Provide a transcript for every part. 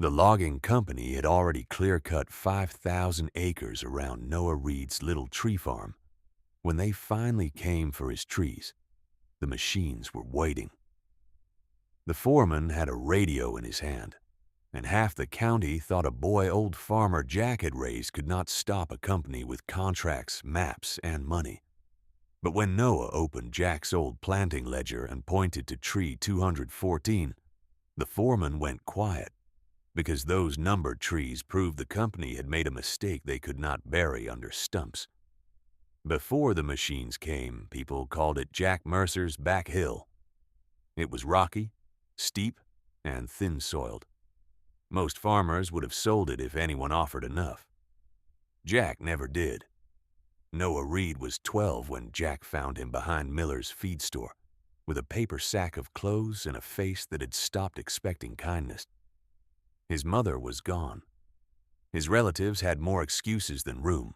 The logging company had already clear-cut 5,000 acres around Noah Reed's little tree farm. When they finally came for his trees, the machines were waiting. The foreman had a radio in his hand, and half the county thought a boy old farmer Jack had raised could not stop a company with contracts, maps, and money. But when Noah opened Jack's old planting ledger and pointed to tree 214, the foreman went quiet, because those numbered trees proved the company had made a mistake they could not bury under stumps. Before the machines came, people called it Jack Mercer's back hill. It was rocky, steep, and thin-soiled. Most farmers would have sold it if anyone offered enough. Jack never did. Noah Reed was 12 when Jack found him behind Miller's feed store, with a paper sack of clothes and a face that had stopped expecting kindness. His mother was gone. His relatives had more excuses than room.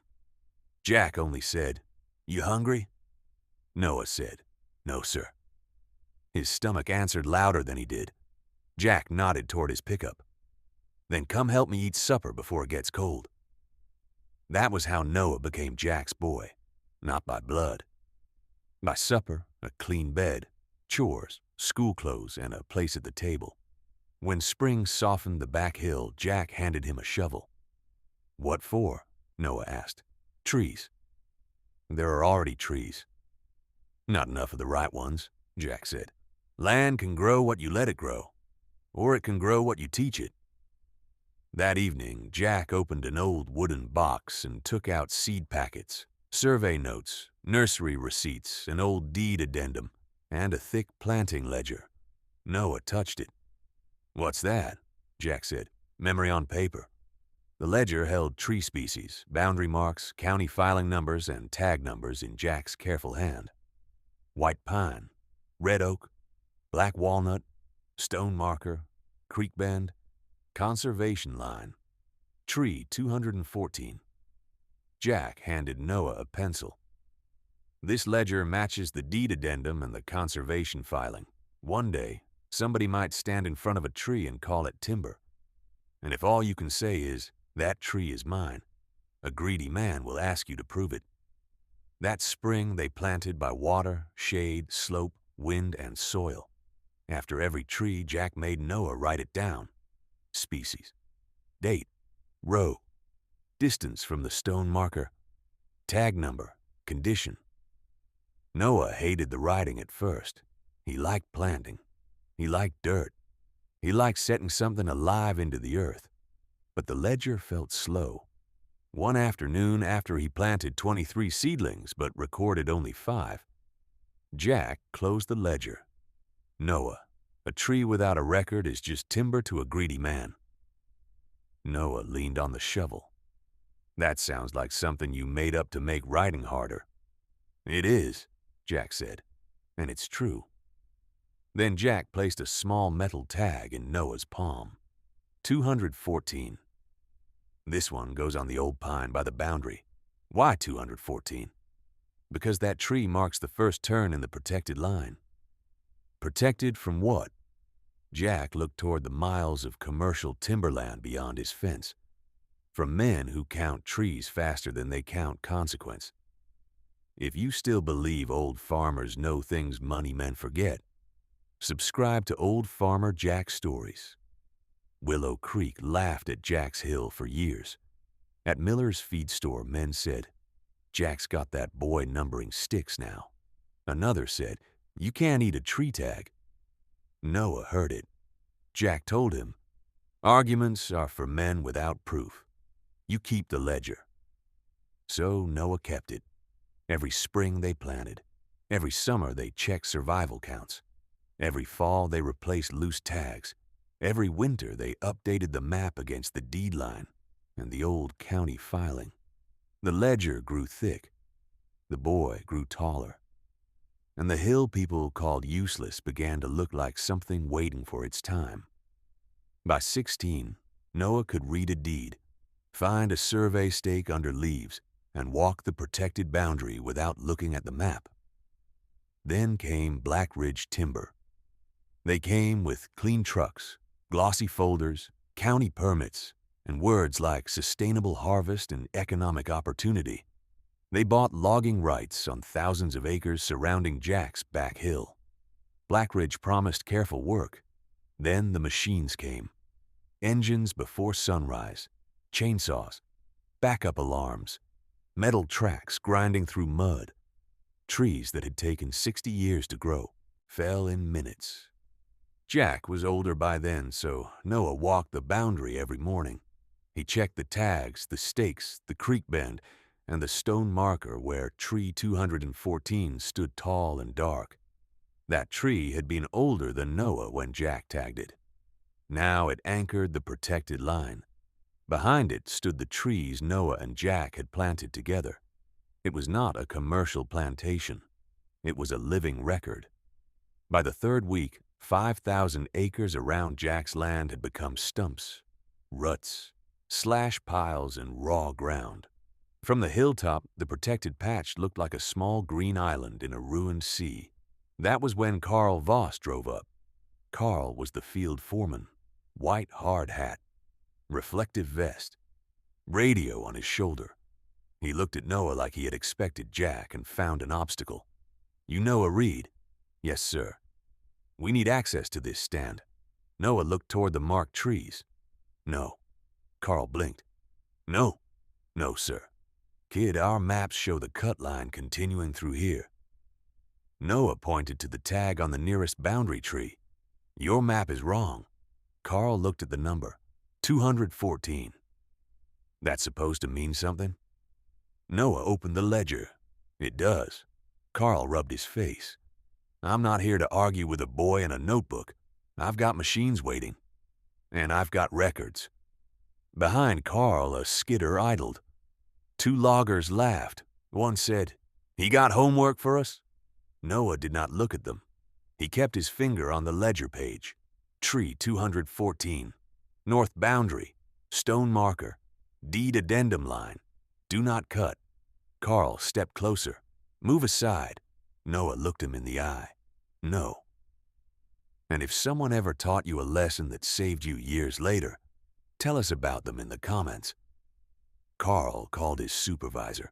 Jack only said, "You hungry?" Noah said, "No, sir." His stomach answered louder than he did. Jack nodded toward his pickup. "Then come help me eat supper before it gets cold." That was how Noah became Jack's boy, not by blood. By supper, a clean bed, chores, school clothes, and a place at the table. When spring softened the back hill, Jack handed him a shovel. "What for?" Noah asked. "Trees." "There are already trees." "Not enough of the right ones," Jack said. "Land can grow what you let it grow, or it can grow what you teach it." That evening, Jack opened an old wooden box and took out seed packets, survey notes, nursery receipts, an old deed addendum, and a thick planting ledger. Noah touched it. "What's that?" Jack said. "Memory on paper." The ledger held tree species, boundary marks, county filing numbers, and tag numbers in Jack's careful hand. White pine, red oak, black walnut, stone marker, creek bend, conservation line, tree 214. Jack handed Noah a pencil. "This ledger matches the deed addendum and the conservation filing. One day, somebody might stand in front of a tree and call it timber. And if all you can say is, 'That tree is mine,' a greedy man will ask you to prove it." That spring they planted by water, shade, slope, wind, and soil. After every tree, Jack made Noah write it down. Species, date, row, distance from the stone marker, tag number, condition. Noah hated the writing at first. He liked planting. He liked dirt. He liked setting something alive into the earth. But the ledger felt slow. One afternoon, after he planted 23 seedlings but recorded only 5, Jack closed the ledger. "Noah, a tree without a record is just timber to a greedy man." Noah leaned on the shovel. "That sounds like something you made up to make writing harder." "It is," Jack said, "and it's true." Then Jack placed a small metal tag in Noah's palm. 214. "This one goes on the old pine by the boundary." "Why 214?" "Because that tree marks the first turn in the protected line." "Protected from what?" Jack looked toward the miles of commercial timberland beyond his fence. "From men who count trees faster than they count consequence. If you still believe old farmers know things money men forget, subscribe to Old Farmer Jack Stories." Willow Creek laughed at Jack's Hill for years. At Miller's feed store, men said, "Jack's got that boy numbering sticks now." Another said, "You can't eat a tree tag." Noah heard it. Jack told him, "Arguments are for men without proof. You keep the ledger." So Noah kept it. Every spring they planted. Every summer they checked survival counts. Every fall they replaced loose tags. Every winter they updated the map against the deed line and the old county filing. The ledger grew thick. The boy grew taller. And the hill people called useless began to look like something waiting for its time. By 16, Noah could read a deed, find a survey stake under leaves, and walk the protected boundary without looking at the map. Then came Blackridge Timber. They came with clean trucks, glossy folders, county permits, and words like sustainable harvest and economic opportunity. They bought logging rights on thousands of acres surrounding Jack's back hill. Blackridge promised careful work. Then the machines came. Engines before sunrise, chainsaws, backup alarms, metal tracks grinding through mud. Trees that had taken 60 years to grow fell in minutes. Jack was older by then, so Noah walked the boundary every morning. He checked the tags, the stakes, the creek bend, and the stone marker where tree 214 stood tall and dark. That tree had been older than Noah when Jack tagged it. Now it anchored the protected line. Behind it stood the trees Noah and Jack had planted together. It was not a commercial plantation. It was a living record. By the third week, 5,000 acres around Jack's land had become stumps, ruts, slash piles, and raw ground. From the hilltop, the protected patch looked like a small green island in a ruined sea. That was when Carl Voss drove up. Carl was the field foreman, white hard hat, reflective vest, radio on his shoulder. He looked at Noah like he had expected Jack and found an obstacle. "You Noah Reed?" "Yes, sir." "We need access to this stand." Noah looked toward the marked trees. "No." Carl blinked. "No." "No, sir. Kid, our maps show the cut line continuing through here." Noah pointed to the tag on the nearest boundary tree. "Your map is wrong." Carl looked at the number, 214. "That's supposed to mean something?" Noah opened the ledger. "It does." Carl rubbed his face. "I'm not here to argue with a boy in a notebook. I've got machines waiting. And I've got records." Behind Carl, a skidder idled. Two loggers laughed. One said, "He got homework for us?" Noah did not look at them. He kept his finger on the ledger page. Tree 214. North boundary. Stone marker. Deed addendum line. Do not cut. Carl stepped closer. "Move aside." Noah looked him in the eye. "No." And if someone ever taught you a lesson that saved you years later, tell us about them in the comments. Carl called his supervisor.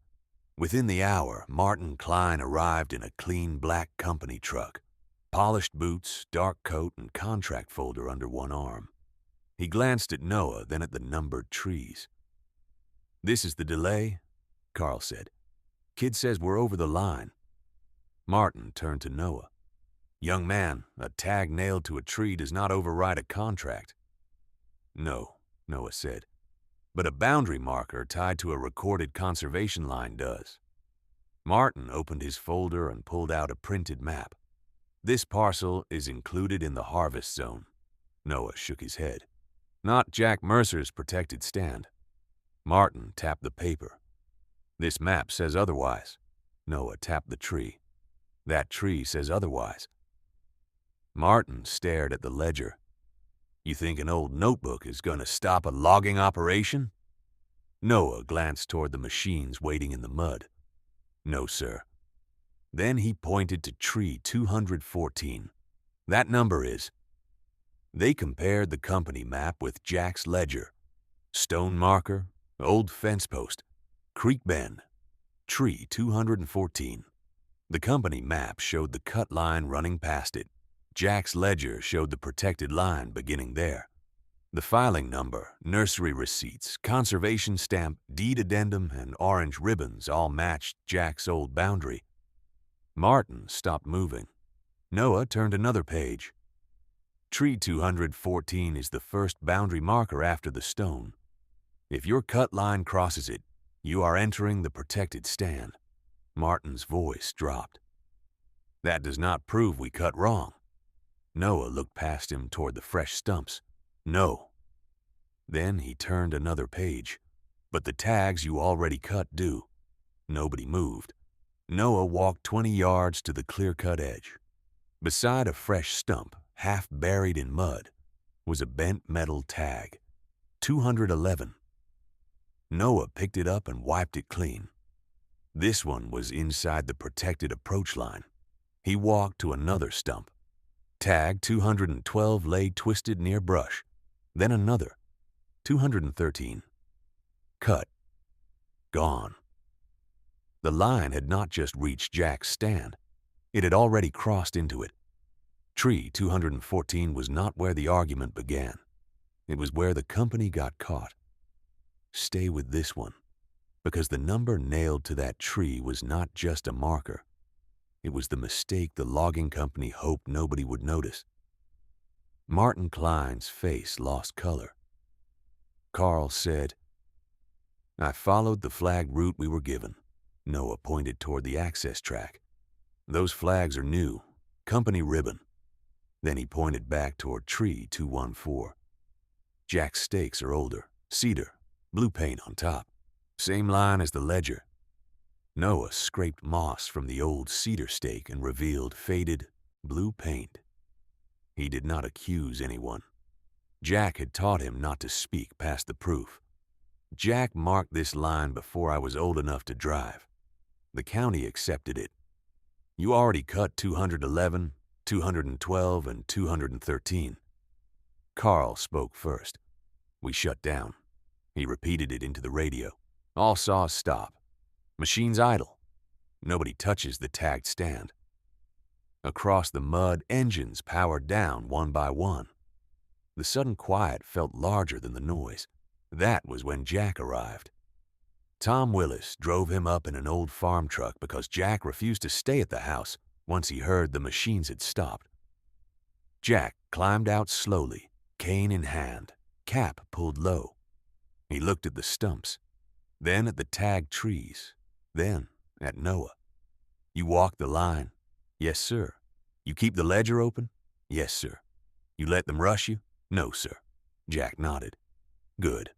Within the hour, Martin Klein arrived in a clean black company truck. Polished boots, dark coat, and contract folder under one arm. He glanced at Noah, then at the numbered trees. "This is the delay," Carl said. "Kid says we're over the line." Martin turned to Noah. "Young man, a tag nailed to a tree does not override a contract." "No," Noah said. "But a boundary marker tied to a recorded conservation line does." Martin opened his folder and pulled out a printed map. "This parcel is included in the harvest zone." Noah shook his head. "Not Jack Mercer's protected stand." Martin tapped the paper. "This map says otherwise." Noah tapped the tree. "That tree says otherwise." Martin stared at the ledger. "You think an old notebook is going to stop a logging operation?" Noah glanced toward the machines waiting in the mud. "No, sir." Then he pointed to tree 214. "That number is." They compared the company map with Jack's ledger. Stone marker, old fence post, creek bend, tree 214. The company map showed the cut line running past it. Jack's ledger showed the protected line beginning there. The filing number, nursery receipts, conservation stamp, deed addendum, and orange ribbons all matched Jack's old boundary. Martin stopped moving. Noah turned another page. Tree 214 is the first boundary marker after the stone. If your cut line crosses it, you are entering the protected stand. Martin's voice dropped. "That does not prove we cut wrong." Noah looked past him toward the fresh stumps. "No." Then he turned another page. "But the tags you already cut do." Nobody moved. Noah walked 20 yards to the clear-cut edge. Beside a fresh stump, half buried in mud, was a bent metal tag. 211. Noah picked it up and wiped it clean. This one was inside the protected approach line. He walked to another stump. Tag 212 lay twisted near brush. Then another. 213. Cut. Gone. The line had not just reached Jack's stand. It had already crossed into it. Tree 214 was not where the argument began. It was where the company got caught. Stay with this one, because the number nailed to that tree was not just a marker. It was the mistake the logging company hoped nobody would notice. Martin Klein's face lost color. Carl said, "I followed the flag route we were given." Noah pointed toward the access track. "Those flags are new, company ribbon." Then he pointed back toward tree 214. "Jack's stakes are older, cedar, blue paint on top. Same line as the ledger." Noah scraped moss from the old cedar stake and revealed faded, blue paint. He did not accuse anyone. Jack had taught him not to speak past the proof. "Jack marked this line before I was old enough to drive. The county accepted it. You already cut 211, 212, and 213. Carl spoke first. "We shut down." He repeated it into the radio. "All saws stop. Machines idle. Nobody touches the tagged stand." Across the mud, engines powered down one by one. The sudden quiet felt larger than the noise. That was when Jack arrived. Tom Willis drove him up in an old farm truck because Jack refused to stay at the house once he heard the machines had stopped. Jack climbed out slowly, cane in hand, cap pulled low. He looked at the stumps, then at the tagged trees, then at Noah. "You walk the line?" "Yes, sir." "You keep the ledger open?" "Yes, sir." "You let them rush you?" "No, sir." Jack nodded. "Good."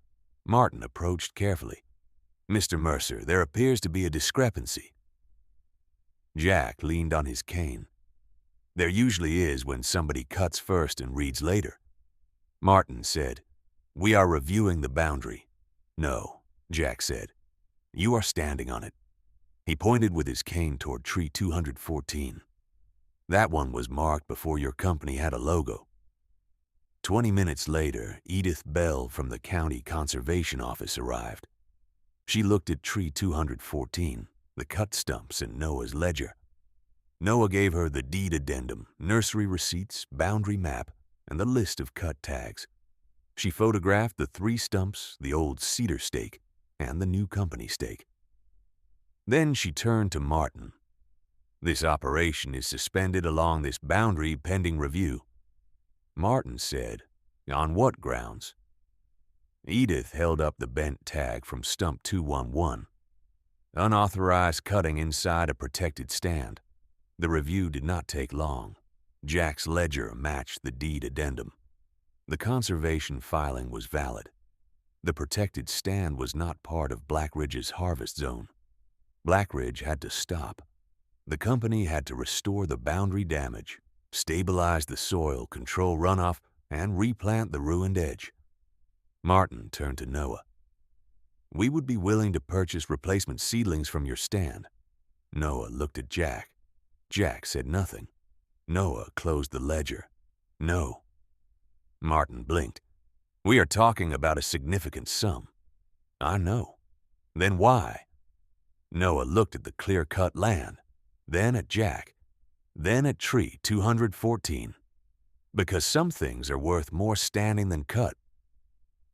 Martin approached carefully. "Mr. Mercer, there appears to be a discrepancy." Jack leaned on his cane. "There usually is when somebody cuts first and reads later." Martin said, "We are reviewing the boundary." "No," Jack said. "You are standing on it." He pointed with his cane toward tree 214. "That one was marked before your company had a logo." 20 minutes later, Edith Bell from the county conservation office arrived. She looked at tree 214, the cut stumps in Noah's ledger. Noah gave her the deed addendum, nursery receipts, boundary map, and the list of cut tags. She photographed the 3 stumps, the old cedar stake, and the new company stake. Then she turned to Martin. "This operation is suspended along this boundary pending review." Martin said, "On what grounds?" Edith held up the bent tag from stump 211. "Unauthorized cutting inside a protected stand." The review did not take long. Jack's ledger matched the deed addendum. The conservation filing was valid. The protected stand was not part of Blackridge's harvest zone. Blackridge had to stop. The company had to restore the boundary damage, stabilize the soil, control runoff, and replant the ruined edge. Martin turned to Noah. "We would be willing to purchase replacement seedlings from your stand." Noah looked at Jack. Jack said nothing. Noah closed the ledger. "No." Martin blinked. "We are talking about a significant sum." "I know." "Then why?" Noah looked at the clear-cut land, then at Jack, then at tree 214. "Because some things are worth more standing than cut.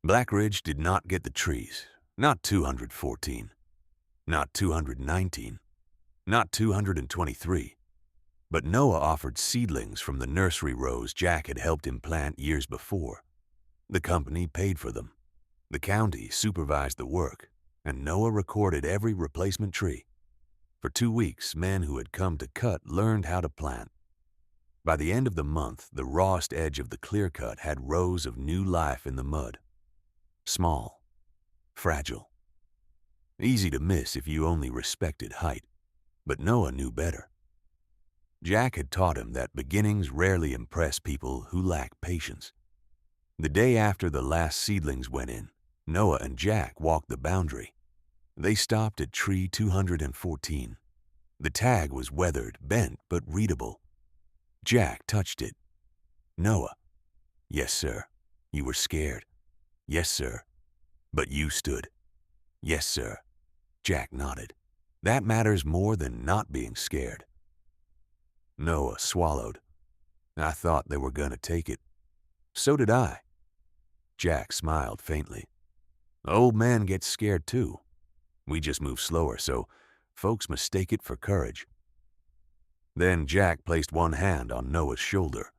Blackridge did not get the trees, not 214, not 219, not 223. But Noah offered seedlings from the nursery rows Jack had helped him plant years before. The company paid for them. The county supervised the work, and Noah recorded every replacement tree. For 2 weeks, men who had come to cut learned how to plant. By the end of the month, the rawest edge of the clear cut had rows of new life in the mud. Small, fragile, easy to miss if you only respected height. But Noah knew better. Jack had taught him that beginnings rarely impress people who lack patience. The day after the last seedlings went in, Noah and Jack walked the boundary. They stopped at tree 214. The tag was weathered, bent, but readable. Jack touched it. "Noah." "Yes, sir." "You were scared." "Yes, sir." "But you stood." "Yes, sir." Jack nodded. "That matters more than not being scared." Noah swallowed. "I thought they were gonna take it." "So did I." Jack smiled faintly. "Old man gets scared too. We just move slower, so folks mistake it for courage." Then Jack placed one hand on Noah's shoulder,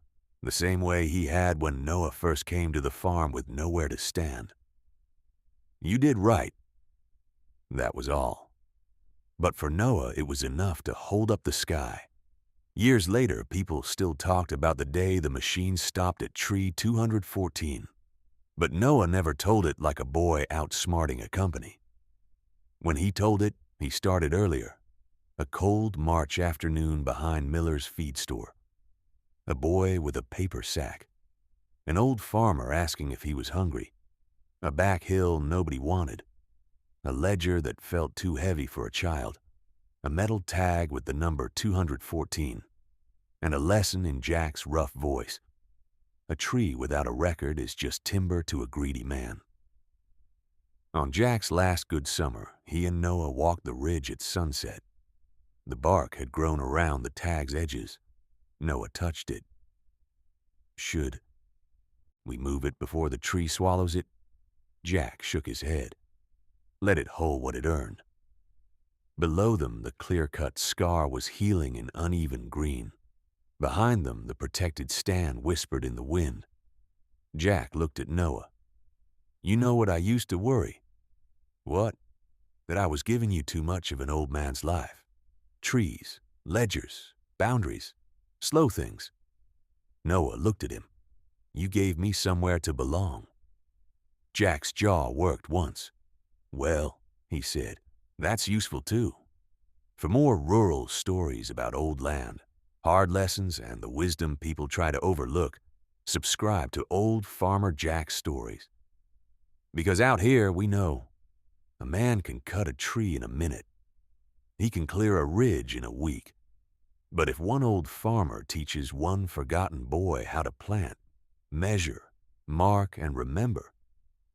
the same way he had when Noah first came to the farm with nowhere to stand. "You did right." That was all. But for Noah, it was enough to hold up the sky. Years later, people still talked about the day the machine stopped at tree 214. But Noah never told it like a boy outsmarting a company. When he told it, he started earlier. A cold March afternoon behind Miller's feed store. A boy with a paper sack. An old farmer asking if he was hungry. A back hill nobody wanted. A ledger that felt too heavy for a child. A metal tag with the number 214. And a lesson in Jack's rough voice. A tree without a record is just timber to a greedy man. On Jack's last good summer, he and Noah walked the ridge at sunset. The bark had grown around the tag's edges. Noah touched it. "Should we move it before the tree swallows it?" Jack shook his head. "Let it hold what it earned." Below them, the clear-cut scar was healing in uneven green. Behind them, the protected stand whispered in the wind. Jack looked at Noah. "You know what I used to worry?" "What?" "That I was giving you too much of an old man's life. Trees, ledgers, boundaries, slow things." Noah looked at him. "You gave me somewhere to belong." Jack's jaw worked once. "Well," he said, "that's useful too. For more rural stories about old land, hard lessons, and the wisdom people try to overlook, subscribe to Old Farmer Jack's Stories. Because out here, we know a man can cut a tree in a minute. He can clear a ridge in a week. But if one old farmer teaches one forgotten boy how to plant, measure, mark, and remember,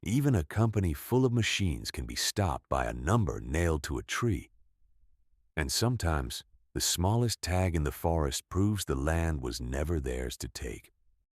even a company full of machines can be stopped by a number nailed to a tree. And sometimes, the smallest tag in the forest proves the land was never theirs to take.